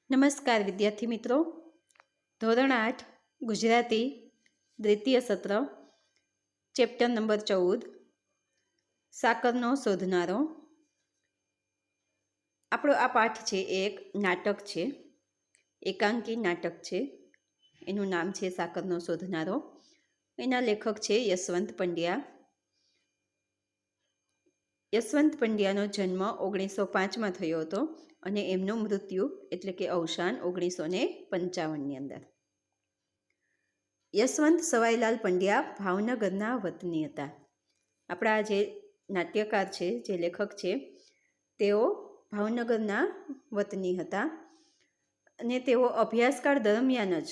નમસ્કાર વિદ્યાર્થી મિત્રો, ધોરણ 8 ગુજરાતી દ્વિતીય સત્ર ચેપ્ટર નંબર 14 સાકરનો શોધનારો. આપણો આ પાઠ છે એ એક નાટક છે, એકાંકી નાટક છે. એનું નામ છે સાકરનો શોધનારો. એના લેખક છે યશવંત પંડ્યા. યશવંત પંડ્યાનો જન્મ 1905માં થયો હતો અને એમનું મૃત્યુ એટલે કે અવસાન 1955ની અંદર. યશવંત સવાઈલાલ પંડ્યા ભાવનગરના વતની હતા. આપણા જે નાટ્યકાર છે, જે લેખક છે, તેઓ ભાવનગરના વતની હતા અને તેઓ અભ્યાસકાળ દરમિયાન જ,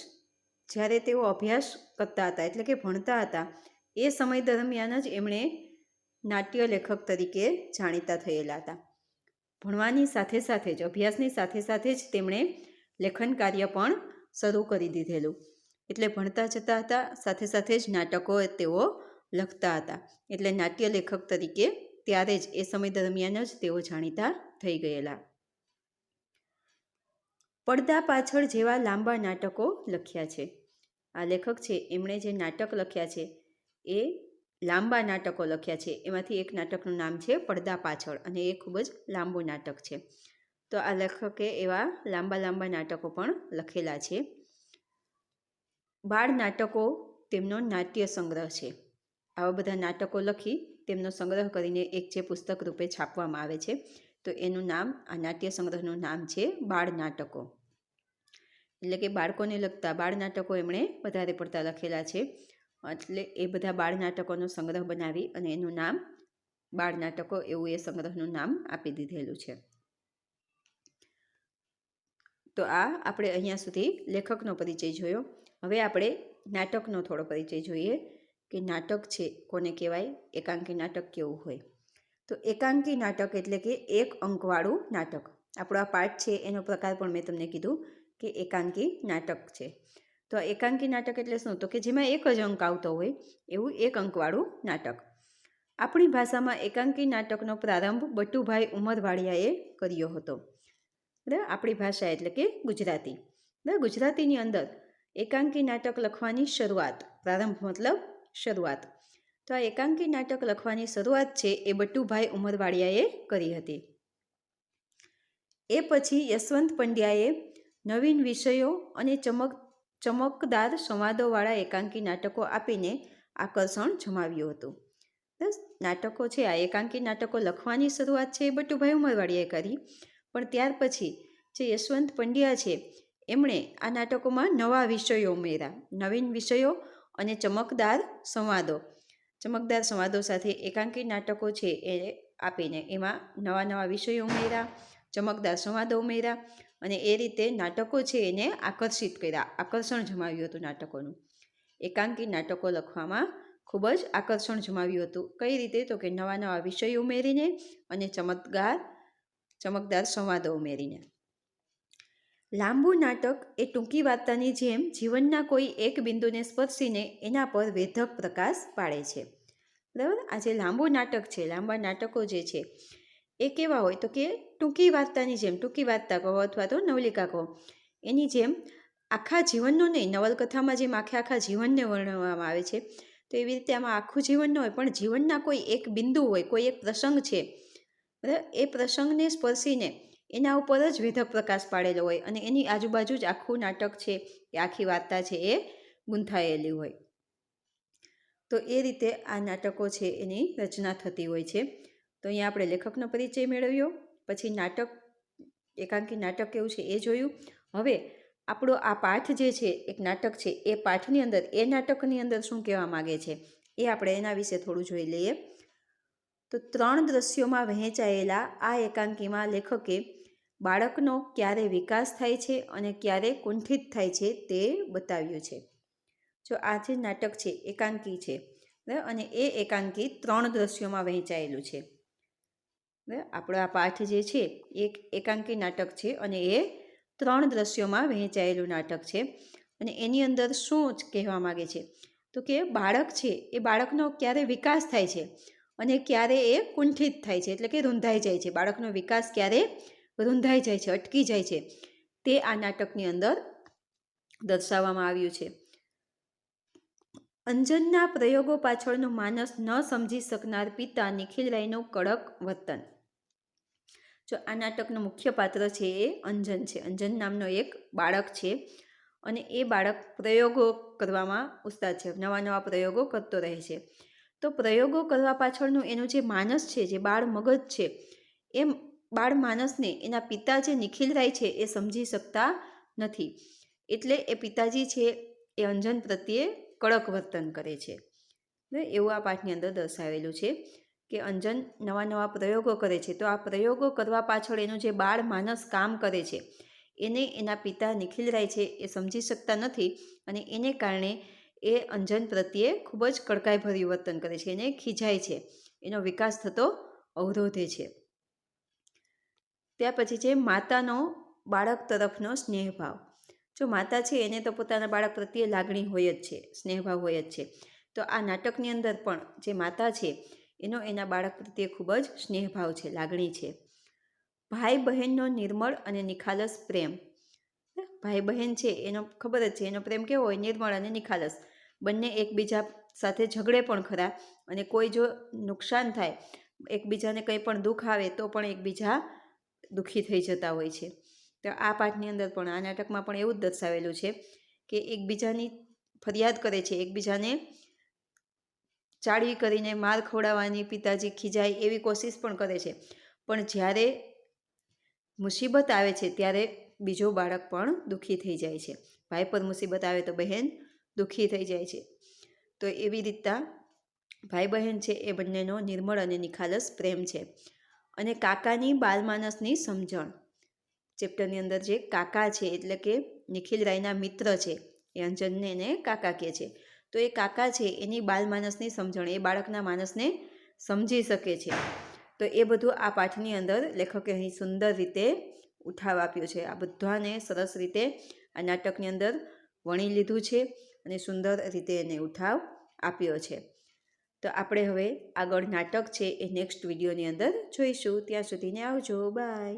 જ્યારે તેઓ અભ્યાસ કરતા હતા એટલે કે ભણતા હતા, એ સમય દરમિયાન જ એમણે નાટ્ય લેખક તરીકે જાણીતા થયેલા હતા. ભણવાની સાથે સાથે જ, અભ્યાસની સાથે સાથે જ તેમણે લેખન કાર્ય પણ શરૂ કરી દીધેલું. એટલે ભણતા જતા હતા, સાથે સાથે જ નાટકો તેઓ લખતા હતા. એટલે નાટ્ય લેખક તરીકે ત્યારે જ, એ સમય દરમિયાન જ તેઓ જાણીતા થઈ ગયેલા. પડદા પાછળ જેવા લાંબા નાટકો લખ્યા છે. આ લેખક છે એમણે જે નાટક લખ્યા છે એ લાંબા નાટકો લખ્યા છે. એમાંથી એક નાટકનું નામ છે પડદા પાછળ અને એ ખૂબ જ લાંબુ નાટક છે. તો આ લેખકે એવા લાંબા લાંબા નાટકો પણ લખેલા છે. બાળ નાટકો તેમનો નાટ્ય સંગ્રહ છે. આવા બધા નાટકો લખી તેમનો સંગ્રહ કરીને એક જે પુસ્તક રૂપે છાપવામાં આવે છે, તો એનું નામ, આ નાટ્ય સંગ્રહનું નામ છે બાળ નાટકો. એટલે કે બાળકોને લગતા બાળ નાટકો એમણે વધારે પડતા લખેલા છે. એટલે એ બધા બાળ નાટકોનો સંગ્રહ બનાવી અને એનું નામ બાળ નાટકો એવું એ સંગ્રહનું નામ આપી દીધેલું છે. તો આ આપણે અહીંયા સુધી લેખકનો પરિચય જોયો. હવે આપણે નાટકનો થોડો પરિચય જોઈએ કે નાટક છે કોને કહેવાય, એકાંકી નાટક કેવું હોય. તો એકાંકી નાટક એટલે કે એક અંકવાળું નાટક. આપણો આ પાઠ છે એનો પ્રકાર પણ મેં તમને કીધું કે એકાંકી નાટક છે. તો આ એકાંકી નાટક એટલે શું? તો કે જેમાં એક જ અંક આવતો હોય એવું એક અંકવાળું નાટક. આપણી ભાષામાં એકાંકી નાટકનો પ્રારંભ બટુભાઈ ઉમરવાડિયાએ કર્યો હતો. બરાબર, આપણી ભાષા એટલે કે ગુજરાતી. બરાબર, ગુજરાતીની અંદર એકાંકી નાટક લખવાની શરૂઆત, પ્રારંભ મતલબ શરૂઆત. તો આ એકાંકી નાટક લખવાની શરૂઆત છે એ બટુભાઈ ઉમરવાડિયાએ કરી હતી. એ પછી યશવંત પંડ્યાએ નવીન વિષયો અને ચમકદાર સંવાદોવાળા એકાંકી નાટકો આપીને આકર્ષણ જમાવ્યું હતું. બસ, નાટકો છે, આ એકાંકી નાટકો લખવાની શરૂઆત છે એ બટુભાઈ ઉમરવાડિયાએ કરી, પણ ત્યાર પછી જે યશવંત પંડ્યા છે એમણે આ નાટકોમાં નવા વિષયો ઉમેર્યા. નવીન વિષયો અને ચમકદાર સંવાદો સાથે એકાંકી નાટકો છે એ આપીને એમાં નવા નવા વિષયો ઉમેર્યા, ચમકદાર સંવાદો ઉમેર્યા અને એ રીતે નાટકો છે એને આકર્ષિત કર્યા, આકર્ષણ જમાવ્યું હતું નાટકોનું. એકાંકી નાટકો લખવામાં ખૂબ જ આકર્ષણ જમાવ્યું હતું. કઈ રીતે? તો કે નવા નવા વિષયો ઉમેરીને અને ચમકદાર સંવાદો ઉમેરીને. લાંબુ નાટક એ ટૂંકી વાર્તાની જેમ જીવનના કોઈ એક બિંદુને સ્પર્શીને એના પર વેધક પ્રકાશ પાડે છે. બરાબર, આ જે લાંબુ નાટક છે, લાંબા નાટકો જે છે એ કેવા હોય? તો કે ટૂંકી વાર્તાની જેમ, ટૂંકી વાર્તા કહો અથવા તો નવલિકા કહો, એની જેમ આખા જીવનનો નહીં, નવલકથામાં જેમ આખા જીવનને વર્ણવવામાં આવે છે, તો એવી રીતે આમાં આખું જીવન ન હોય પણ જીવનના કોઈ એક બિંદુ હોય, કોઈ એક પ્રસંગ છે, બરાબર, એ પ્રસંગને સ્પર્શીને એના ઉપર જ વેધક પ્રકાશ પાડેલો હોય અને એની આજુબાજુ જ આખું નાટક છે, એ આખી વાર્તા છે એ ગૂંથાયેલી હોય. તો એ રીતે આ નાટકો છે એની રચના થતી હોય છે. તો અહીંયા આપણે લેખકનો પરિચય મેળવ્યો, પછી નાટક, એકાંકી નાટક કેવું છે એ જોયું. હવે આપણો આ પાઠ જે છે, એક નાટક છે, એ પાઠની અંદર, એ નાટકની અંદર શું કહેવા માગે છે એ આપણે એના વિશે થોડું જોઈ લઈએ. તો 3 દ્રશ્યોમાં વહેંચાયેલા આ એકાંકીમાં લેખકે બાળકનો ક્યારે વિકાસ થાય છે અને ક્યારે કુંઠિત થાય છે તે બતાવ્યું છે. જો આ જે નાટક છે એકાંકી છે, બરાબર, અને એ એકાંકી 3 દ્રશ્યોમાં વહેંચાયેલું છે. બરાબર, આપણો આ પાઠ જે છે એ એકાંકી નાટક છે અને એ 3 દ્રશ્યોમાં વહેંચાયેલું નાટક છે. અને એની અંદર શું કહેવા માગે છે? તો કે બાળક છે એ બાળકનો ક્યારે વિકાસ થાય છે અને ક્યારે એ કુંઠિત થાય છે, એટલે કે રૂંધાઈ જાય છે. બાળકનો વિકાસ ક્યારે રૂંધાઈ જાય છે, અટકી જાય છે, તે આ નાટકની અંદર દર્શાવવામાં આવ્યું છે. અંજનના પ્રયોગો પાછળનું માનસ ન સમજી શકનાર પિતા નિખિલ રાયનું કડક વર્તન. જો આ નાટકનું મુખ્ય પાત્ર છે એ અંજન છે. અંજન નામનો એક બાળક છે અને એ બાળક પ્રયોગો કરવામાં ઉસ્તાદ છે, નવા નવા પ્રયોગો કરતો રહે છે. તો પ્રયોગો કરવા પાછળનું એનું જે માનસ છે, જે બાળ મગજ છે, એ બાળ માનસને એના પિતા જે નિખિલ રાય છે એ સમજી શકતા નથી. એટલે એ પિતાજી છે એ અંજન પ્રત્યે કડક વર્તન કરે છે. એવું આ પાઠની અંદર દર્શાવેલું છે કે અંજન નવા નવા પ્રયોગો કરે છે. તો આ પ્રયોગો કરવા પાછળ એનું જે બાળ માનસ કામ કરે છે એને એના પિતા નિખિલ રાય છે એ સમજી શકતા નથી અને એને કારણે એ અંજન પ્રત્યે ખૂબ જ કડકાઈભર્યું વર્તન કરે છે, એને ખીજાય છે, એનો વિકાસ થતો અવરોધે છે. ત્યાર પછી છે માતાનો બાળક તરફનો સ્નેહભાવ. જો માતા છે એને તો પોતાના બાળક પ્રત્યે લાગણી હોય જ છે, સ્નેહભાવ હોય જ છે. તો આ નાટકની અંદર પણ જે માતા છે એનો એના બાળક પ્રત્યે ખૂબ જ સ્નેહભાવ છે, લાગણી છે. ભાઈ બહેનનો નિર્મળ અને નિખાલસ પ્રેમ. ભાઈ બહેન છે એનો ખબર જ છે એનો પ્રેમ કેવો હોય, નિર્મળ અને નિખાલસ. બંને એકબીજા સાથે ઝઘડે પણ ખરા અને કોઈ જો નુકસાન થાય, એકબીજાને કંઈ પણ દુઃખ આવે તો પણ એકબીજા દુઃખી થઈ જતા હોય છે. તો આ પાઠની અંદર પણ આ નાટકમાં પણ એવું જ દર્શાવેલું છે કે એકબીજાની ફરિયાદ કરે છે, એકબીજાને ચાળી કરીને માર ખવડાવવાની પિતાજી ખીજાય એવી કોશિશ પણ કરે છે. પણ જ્યારે મુસીબત આવે છે ત્યારે બીજો બાળક પણ દુઃખી થઈ જાય છે. ભાઈ પર મુસીબત આવે તો બહેન દુઃખી થઈ જાય છે. તો એવી રીતના ભાઈ બહેન છે એ બંનેનો નિર્મળ અને નિખાલસ પ્રેમ છે. અને કાકાની બાલમાનસની સમજણ. ચેપ્ટરની અંદર જે કાકા છે એટલે કે નિખિલ રાયના મિત્ર છે એ અંજનને એને કાકા કહે છે. તો એ કાકા છે એની બાલમાનસની સમજણ, એ બાળકના માનસને સમજી શકે છે. તો એ બધું આ પાઠની અંદર લેખકે અહીં સુંદર રીતે ઉઠાવ આપ્યો છે. આ બધાને સરસ રીતે આ નાટકની અંદર વણી લીધું છે અને સુંદર રીતે એને ઉઠાવ આપ્યો છે. તો આપણે હવે આગળ નાટક છે એ નેક્સ્ટ વિડીયોની અંદર જોઈશું. ત્યાં સુધીને આવજો, બાય.